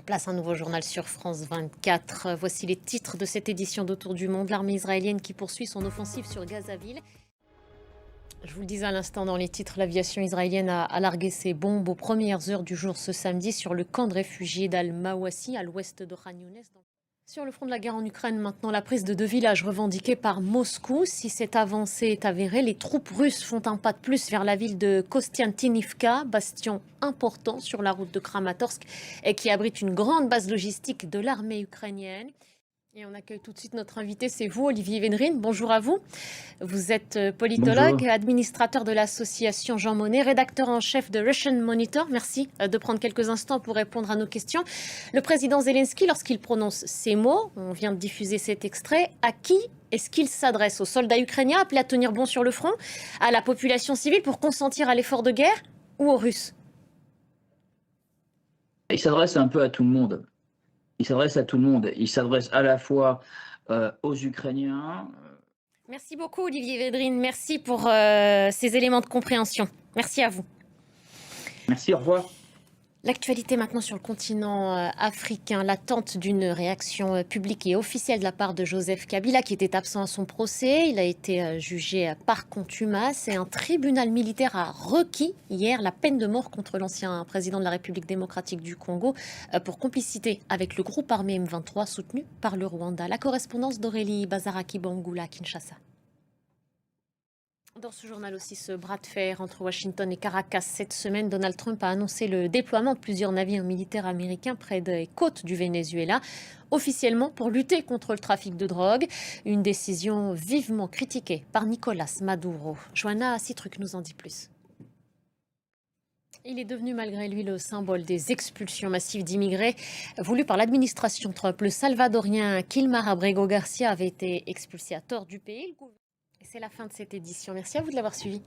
Place un nouveau journal sur France 24. Voici les titres de cette édition d'Autour du monde. L'armée israélienne qui poursuit son offensive sur Gazaville. Je vous le disais à l'instant dans les titres, l'aviation israélienne a largué ses bombes aux premières heures du jour ce samedi sur le camp de réfugiés d'Al-Mawassi à l'ouest de Khan Younes. Sur le front de la guerre en Ukraine, maintenant la prise de 2 villages revendiqués par Moscou. Si cette avancée est avérée, les troupes russes font un pas de plus vers la ville de Kostiantinivka, bastion important sur la route de Kramatorsk et qui abrite une grande base logistique de l'armée ukrainienne. Et on accueille tout de suite notre invité, c'est vous, Olivier Védrine. Bonjour à vous. Vous êtes politologue, Bonjour. administrateur de l'association Jean Monnet, rédacteur en chef de Russian Monitor. Merci de prendre quelques instants pour répondre à nos questions. Le président Zelensky, lorsqu'il prononce ces mots, on vient de diffuser cet extrait, à qui est-ce qu'il s'adresse? Aux soldats ukrainiens appelés à tenir bon sur le front? À la population civile pour consentir à l'effort de guerre? Ou aux Russes? Il s'adresse un peu à tout le monde. Il s'adresse à tout le monde. Il s'adresse à la fois aux Ukrainiens. Merci beaucoup, Olivier Védrine. Merci pour ces éléments de compréhension. Merci à vous. Merci, au revoir. L'actualité maintenant sur le continent africain, l'attente d'une réaction publique et officielle de la part de Joseph Kabila qui était absent à son procès. Il a été jugé par contumace et un tribunal militaire a requis hier la peine de mort contre l'ancien président de la République démocratique du Congo pour complicité avec le groupe armé M23 soutenu par le Rwanda. La correspondance d'Aurélie Bazaraki-Bangula à Kinshasa. Dans ce journal aussi, ce bras de fer entre Washington et Caracas. Cette semaine, Donald Trump a annoncé le déploiement de plusieurs navires militaires américains près des côtes du Venezuela, officiellement pour lutter contre le trafic de drogue. Une décision vivement critiquée par Nicolas Maduro. Joanna Citruc nous en dit plus. Il est devenu malgré lui le symbole des expulsions massives d'immigrés voulues par l'administration Trump. Le Salvadorien Kilmar Abrego Garcia avait été expulsé à tort du pays. Et c'est la fin de cette édition. Merci à vous de l'avoir suivi.